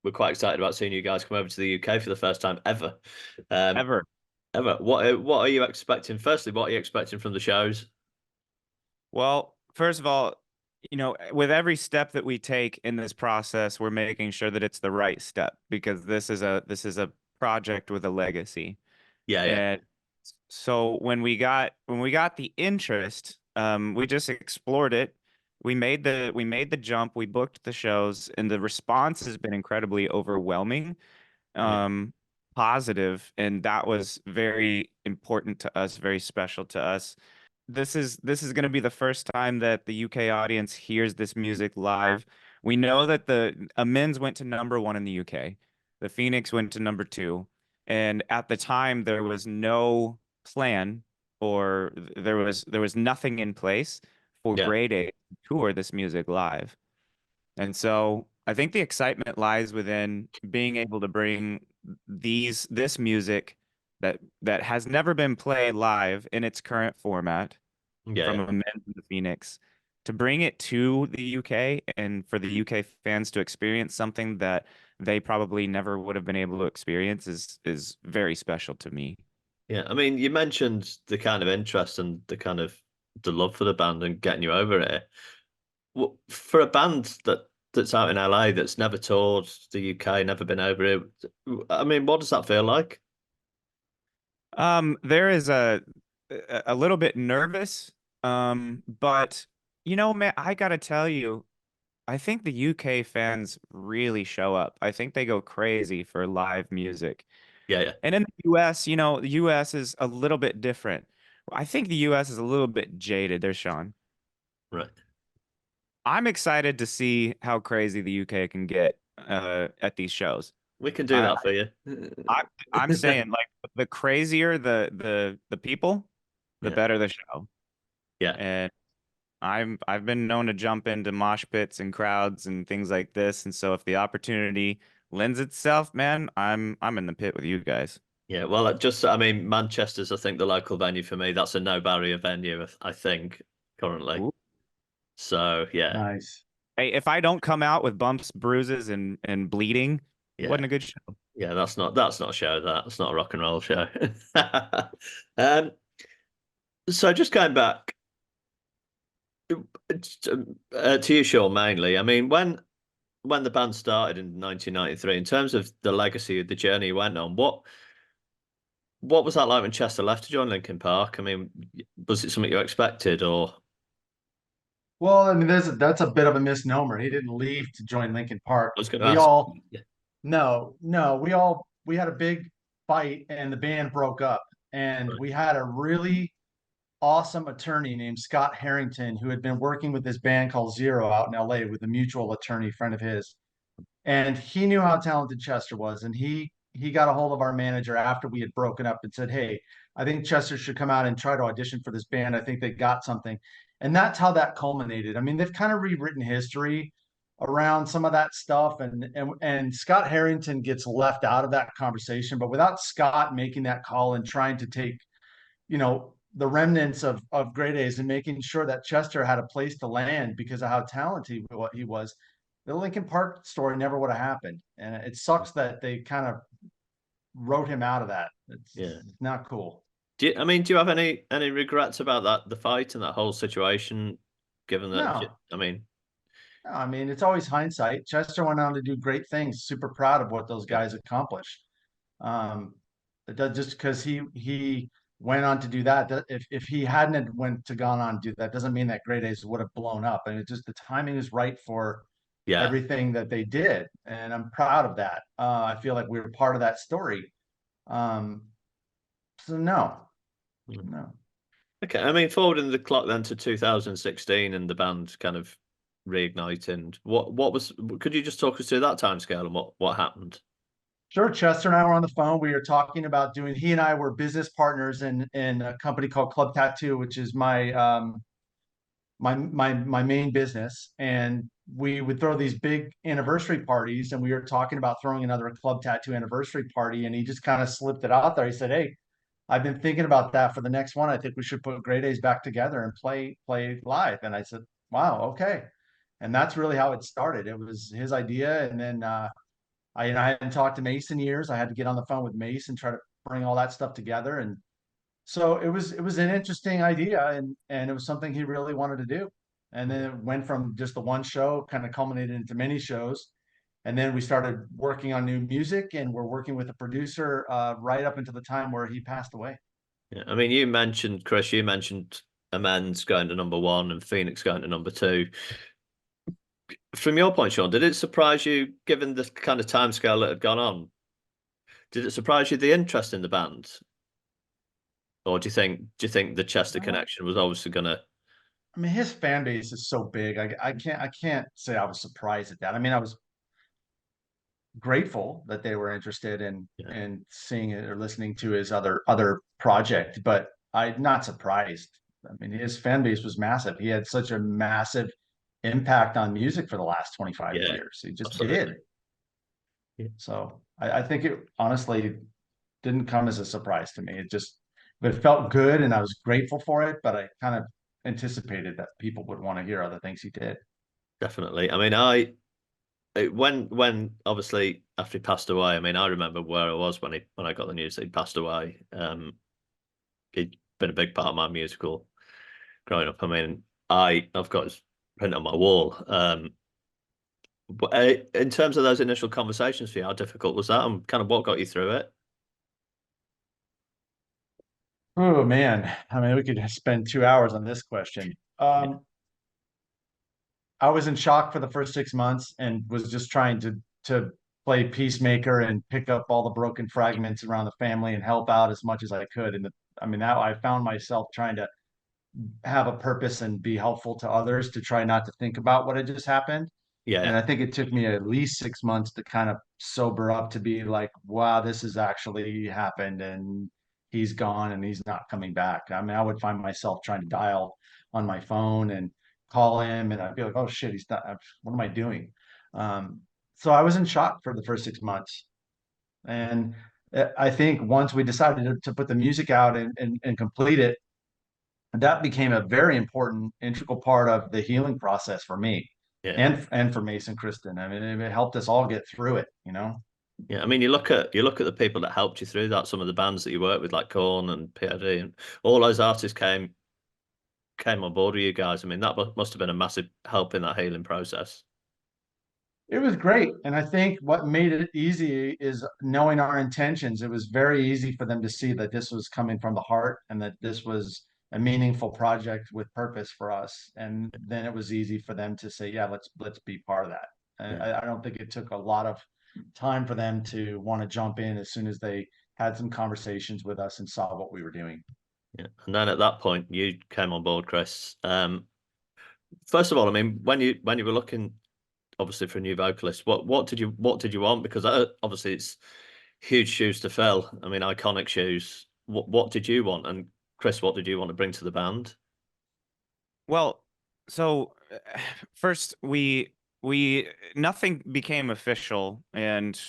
we're quite excited about seeing you guys come over to the UK for the first time ever. Um, Ever. ever. What are you expecting? Firstly, what are you expecting from the shows? Well, first of all, with every step that we take in this process, we're making sure that it's the right step because this is a project with a legacy. Yeah, yeah, And so when we got the interest, we just explored it. We made the jump, we booked the shows, and the response has been incredibly overwhelming, yeah, um, positive, and that was very important to us, very special to us. This is going to be the first time that the UK audience hears this music live. We know that the Amends went to number one in the UK. The Phoenix went to number two. And at the time there was no plan or there was nothing in place for yeah, Grey Daze to tour this music live. And so I think the excitement lies within being able to bring this music that has never been played live in its current format yeah, from yeah. a men in the Phoenix to bring it to the UK and for the UK fans to experience something that they probably never would have been able to experience is very special to me. Yeah. I mean, you mentioned the kind of interest and the kind of the love for the band and getting you over here. Well, for a band that's out in LA that's never toured the UK, never been over here, I mean, what does that feel like? There is a little bit nervous, but man, I gotta tell you, I think the UK fans really show up. I think they go crazy for live music. Yeah, yeah, And in the US, the US is a little bit different. I think the US is a little bit jaded there, Sean. right. I'm excited to see how crazy the UK can get at these shows. We can do I, that for you. I I'm saying like the crazier the people, the Yeah, better the show. yeah, And I've been known to jump into mosh pits and crowds and things like this. And so if the opportunity lends itself, man, I'm in the pit with you guys. yeah. Well, I mean, Manchester's, I think, the local venue for me. That's a no barrier venue, I think, currently. Ooh. So, yeah, Nice. Hey, if I don't come out with bumps, bruises, and bleeding, it yeah, wasn't a good show. yeah. That's not a show. That's not a rock and roll show. Um, so just going back to you, Sean, mainly. I mean, when the band started in 1993, in terms of the legacy of the journey you went on, what was that like when Chester left to join Linkin Park? I mean, was it something you expected, or Well, I mean, that's a bit of a misnomer. He didn't leave to join Linkin Park. I was going to We ask? all No, no, we had a big fight and the band broke up. And Right. we had a really awesome attorney named Scott Harrington who had been working with this band called Zero out in LA with a mutual attorney friend of his. And he knew how talented Chester was. And he got a hold of our manager after we had broken up and said, "Hey, I think Chester should come out and try to audition for this band. I think they got something." And that's how that culminated. I mean, they've kind of rewritten history around some of that stuff, and Scott Harrington gets left out of that conversation. But without Scott making that call and trying to take, the remnants of Grey Daze and making sure that Chester had a place to land because of how talented he was, the Lincoln Park story never would have happened. And it sucks that they kind of wrote him out of that. Yeah. It's not cool. I mean, do you have any regrets about the fight and that whole situation? Given that, No, I mean, no, I mean, it's always hindsight. Chester went on to do great things. Super proud of what those yeah, guys accomplished. Um, it does, just because he went on to do that. If he hadn't had went to gone on to do that, doesn't mean that Grey Days would have blown up. And it's just the timing is right for yeah. everything that they did, and I'm proud of that. I feel like we were part of that story. Um, so no, Mm. no. Okay, I mean, forwarding the clock then to 2016 and the band kind of reigniting. What was? Could you just talk us through that timescale and what happened? Sure. Chester and I were on the phone. We were talking about doing. He and I were business partners in a company called Club Tattoo, which is my main business. And we would throw these big anniversary parties, and we were talking about throwing another Club Tattoo anniversary party. And he just kind of slipped it out there. He said, "Hey, I've been thinking about that for the next one. I think we should put Grey Days back together and play live." And I said, "Wow, okay." And that's really how it started. It was his idea, and then I hadn't talked to Mace in years. I had to get on the phone with Mace and try to bring all that stuff together. And so it was an interesting idea, and it was something he really wanted to do. And then it went from just the one show, kind of culminated into many shows. And then we started working on new music, and we're working with a producer right up until the time where he passed away. Yeah. I mean, you mentioned, Chris, you mentioned Amends going to number 1 and Phoenix going to number 2. From your point, Sean, did it surprise you, given the kind of timescale that had gone on? Did it surprise you the interest in the band, or do you think the Chester Uh, connection was obviously gonna? I mean, his fan base is so big. I can't say I was surprised at that. I mean, I was grateful that they were interested Yeah, in seeing it or listening to his other project, but I'm not surprised. I mean, his fan base was massive. He had such a massive impact on music for the last 25 yeah, years. He just absolutely. did. Yeah, So I think it honestly didn't come as a surprise to me. But it felt good and I was grateful for it, but I kind of anticipated that people would want to hear other things he did. definitely. I mean, when obviously after he passed away, I mean, I remember where I was when I got the news that he passed away. He'd been a big part of my musical growing up. I mean, I've got his print on my wall. But in terms of those initial conversations for you, how difficult was that, and kind of what got you through it? Oh man, I mean, we could spend 2 hours on this question. Yeah, I was in shock for the first 6 months and was just trying to play peacemaker and pick up all the broken fragments around the family and help out as much as I could. I mean, now I found myself trying to have a purpose and be helpful to others to try not to think about what had just happened. And yeah, I think it took me at least 6 months to kind of sober up to be like, wow, this has actually happened and he's gone and he's not coming back. I mean, I would find myself trying to dial on my phone and call him and I'd be like, oh shit, he's not, what am I doing? Um, so I was in shock for the first 6 months. And I think once we decided to put the music out and complete it, that became a very important integral part of the healing process for me yeah. and for Mason Kristen. I mean, it helped us all get through it, you know. Yeah, I mean, you look at the people that helped you through that. Some of the bands that you worked with, like Korn and POD, and all those artists came on board with you guys. I mean, that must have been a massive help in that healing process. It was great. And I think what made it easy is knowing our intentions. It was very easy for them to see that this was coming from the heart and that this was a meaningful project with purpose for us. And then it was easy for them to say, yeah, let's be part of that. And Yeah, I don't think it took a lot of time for them to want to jump in as soon as they had some conversations with us and saw what we were doing. yeah. And then at that point, you came on board, Chris. First of all, I mean, when you were looking obviously for a new vocalist, what did you want? Because obviously it's huge shoes to fill. I mean, iconic shoes. What did you want? And Chris, what did you want to bring to the band? Well, so first we nothing became official, and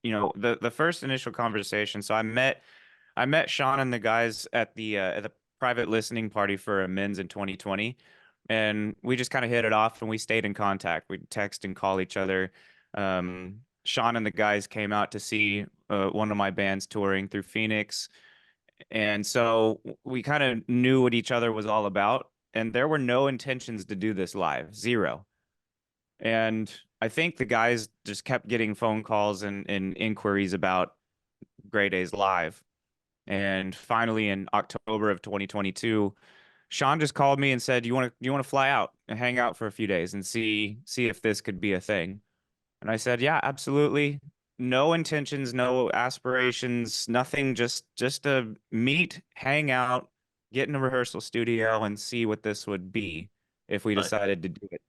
the first initial conversation. So I met Sean and the guys at the private listening party for Amends in 2020, and we just kind of hit it off and we stayed in contact. We'd text and call each other. Sean and the guys came out to see one of my bands touring through Phoenix, and so we kind of knew what each other was all about. And there were no intentions to do this live, zero. And I think the guys just kept getting phone calls and inquiries about Grey Daze live. And finally, in October of 2022, Sean just called me and said, "You want to fly out and hang out for a few days and see if this could be a thing?" And I said, "Yeah, absolutely. No intentions, no aspirations, nothing. Just to meet, hang out, get in a rehearsal studio, and see what this would be if we Right. decided to do it."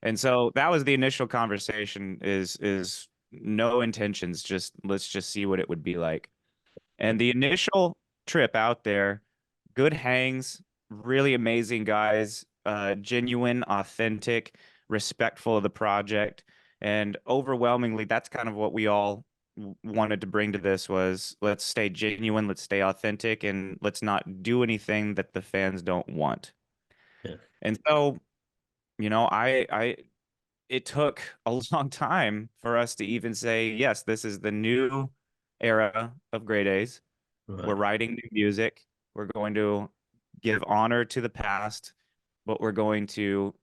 And so that was the initial conversation. Is no intentions, just let's just see what it would be like. And the initial trip out there, good hangs, really amazing guys, genuine, authentic, respectful of the project. And overwhelmingly, that's kind of what we all wanted to bring to this was let's stay genuine, let's stay authentic, and let's not do anything that the fans don't want. Yeah. And so, you know, I it took a long time for us to even say, yes, this is the new era of Grey Daze. We're Right. writing new music. We're going to give honor to the past, but we're going to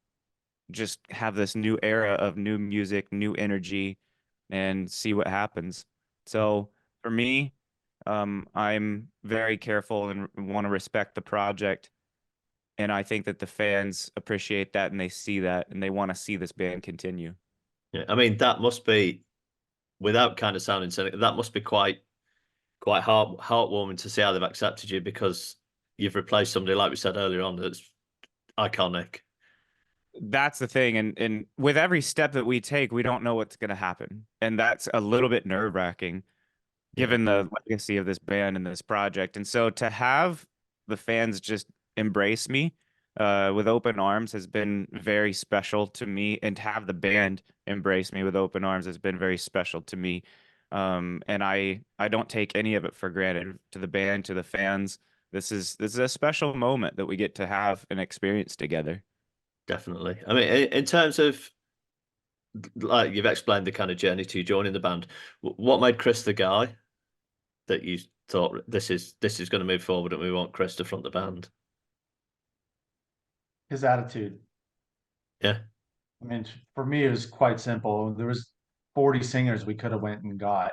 just have this new era of new music, new energy, and see what happens. So for me, I'm very careful and want to respect the project. And I think that the fans appreciate that and they see that and they want to see this band continue. Yeah. I mean, that must be, without kind of sounding cynical, that must be quite heartwarming to see how they've accepted you, because you've replaced somebody, like we said earlier on, that's iconic. That's the thing. And with every step that we take, we don't know what's going to happen. And that's a little bit nerve-wracking Yeah. given the legacy of this band and this project. And so to have the fans just embrace me with open arms has been very special to me, and to have the band embrace me with open arms has been very special to me. And I don't take any of it for granted. To the band, to the fans, this is a special moment that we get to have and experience together. Definitely. I mean, in terms of, like you've explained the kind of journey to joining the band, what made Chris the guy that you thought this is going to move forward and we want Chris to front the band? His attitude. Yeah. I mean, for me, it was quite simple. There was 40 singers we could have went and got,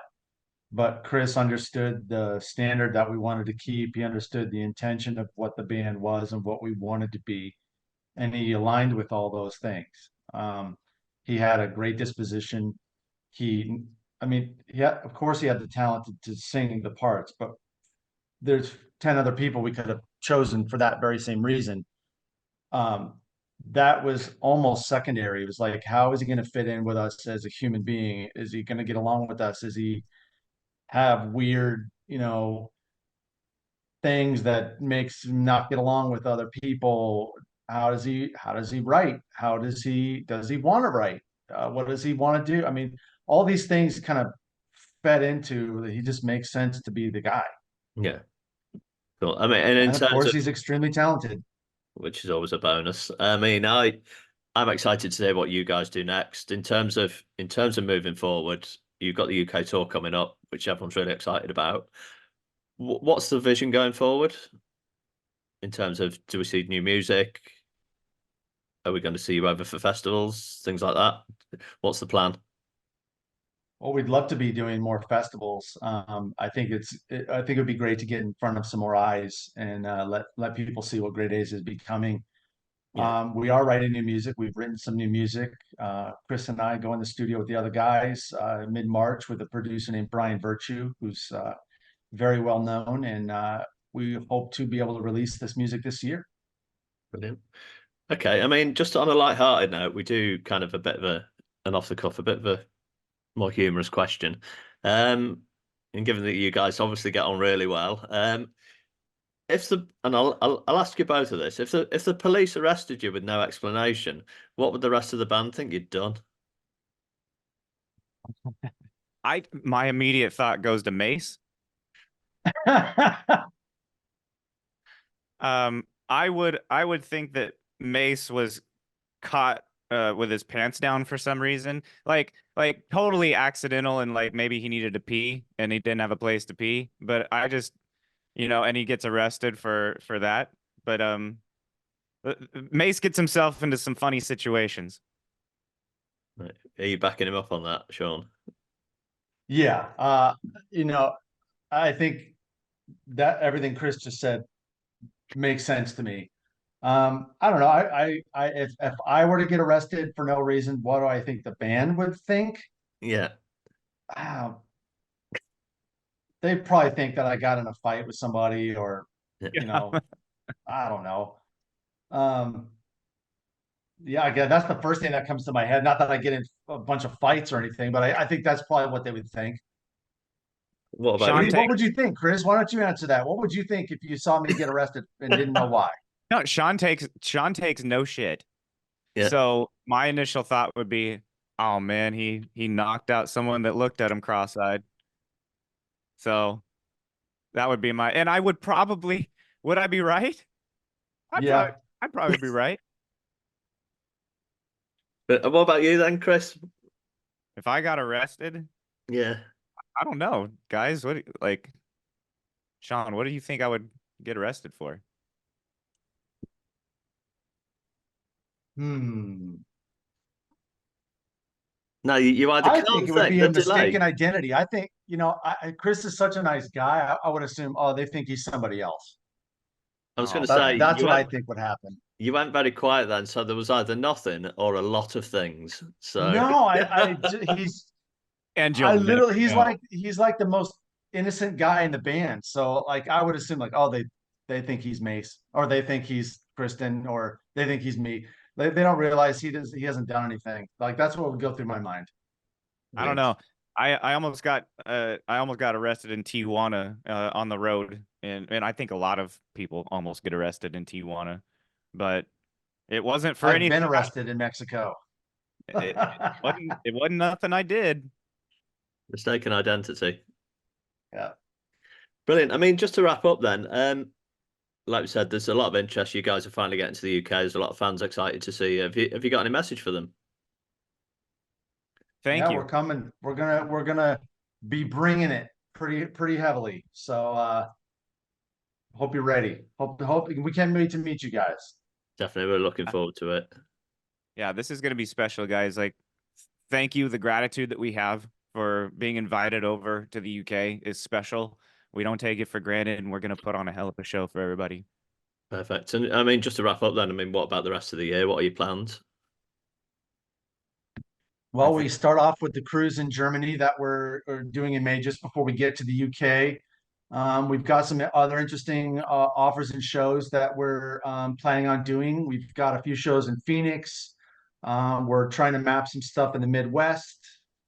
but Chris understood the standard that we wanted to keep. He understood the intention of what the band was and what we wanted to be, and he aligned with all those things. He had a great disposition. He, I mean, yeah, of course, he had the talent to sing the parts, but there's 10 other people we could have chosen for that very same reason. um, that was almost secondary. It was like, how is he going to fit in with us as a human being? Is he going to get along with us? Is he have weird, things that makes him not get along with other people? How does he write? Does he want to write? What does he want to do? I mean, all these things kind of fed into that. He just makes sense to be the guy. Yeah. Cool. I mean, and in And of terms course, of, he's extremely talented. which is always a bonus. I mean, I'm excited to hear what you guys do next. In terms of moving forward, you've got the UK tour coming up, which everyone's really excited about. What's the vision going forward in terms of, do we see new music? Are we going to see you over for festivals, things like that? What's the plan? Well, we'd love to be doing more festivals. I think it'd be great to get in front of some more eyes and let people see what Grey Daze is becoming. Yeah, We are writing new music. We've written some new music. Chris and I go in the studio with the other guys mid-March with a producer named Brian Virtue, who's very well known, and we hope to be able to release this music this year. brilliant. Okay, I mean, just on a light-hearted note, we do kind of a bit of an off the cuff, a bit of a more humorous question. And given that you guys obviously get on really well, if the and I'll ask you both of this, if the police arrested you with no explanation, what would the rest of the band think you'd done? My immediate thought goes to Mace. I would think that Mace was caught with his pants down for some reason, like totally accidental, and like maybe he needed to pee and he didn't have a place to pee. But I just, and he gets arrested for that. But Mace gets himself into some funny situations. Right. Are you backing him up on that, Sean? Yeah, you know, I think that everything Chris just said makes sense to me. I don't know. If I were to get arrested for no reason, what do I think the band would think? Yeah. Uh, they'd probably think that I got in a fight with somebody, or Yeah. you know, I don't know. Um, yeah, I guess that's the first thing that comes to my head. Not that I get in a bunch of fights or anything, but I think that's probably what they would think. What about What, Sean you? what takes would you think, Chris? Why don't you answer that? What would you think if you saw me get arrested and didn't know why? no Sean takes no shit. Yeah. So my initial thought would be, oh man, he knocked out someone that looked at him cross-eyed. So that would be and I would probably, would I be right? I'd probably Yeah, I'd probably be right. But what about you then, Chris? If I got arrested, Yeah. I don't know, guys. Like, Sean, what do you think I would get arrested for? Hmm. No, you either I can't think it would think be the a delay. mistaken identity. I think, Chris is such a nice guy. I would assume, oh, they think he's somebody else. I was going Oh to say That's what I think would happen. you went very quiet then, so there was either nothing or a lot of things. So No, and you'll never he's know. like the most innocent guy in the band. So like I would assume like, oh, they think he's Mace, or they think he's Kristen, or they think he's me. They don't realize he hasn't done anything. Like that's what would go through my mind. I don't know. I almost got arrested in Tijuana on the road, and I think a lot of people almost get arrested in Tijuana, but it wasn't for I've been anything. arrested in Mexico. It wasn't nothing I did. mistaken identity. Yeah. Brilliant. I mean, just to wrap up then, like we said, there's a lot of interest. You guys are finally getting to the UK. There's a lot of fans excited to see you. Have you got any message for them? Thank Yeah, you. we're coming. We're gonna be bringing it pretty heavily. So hope you're ready. Hope we can't wait to meet you guys. Definitely, we're looking forward to it. Yeah, this is gonna be special, guys. Like, thank you. The gratitude that we have for being invited over to the UK is special. We don't take it for granted, and we're gonna put on a hell of a show for everybody. Perfect. And I mean, just to wrap up then, I mean, what about the rest of the year? What are your plans? I Well, we think start off with the cruise in Germany that we're doing in May, just before we get to the UK. We've got some other interesting offers and shows that we're planning on doing. We've got a few shows in Phoenix. We're trying to map some stuff in the Midwest.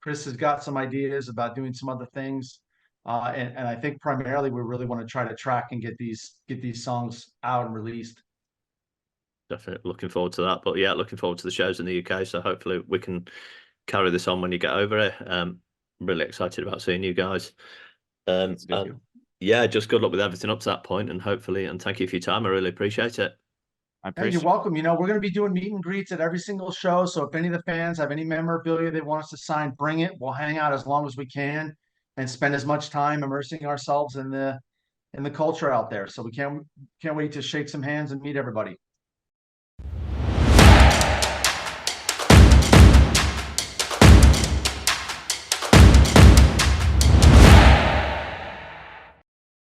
Chris has got some ideas about doing some other things. And I think primarily we really want to try to track and get these songs out and released. Definitely looking forward to that. But yeah, looking forward to the shows in the UK. So hopefully we can carry this on when you get over here. Really excited about seeing you guys. let's do it. And yeah, just good luck with everything up to that point, and hopefully, and thank you for your time. I really appreciate it. I Hey, you're appreciate. welcome. We're going to be doing meet and greets at every single show. So if any of the fans have any memorabilia they want us to sign, bring it. We'll hang out as long as we can and spend as much time immersing ourselves in the culture out there. So we can't wait to shake some hands and meet everybody.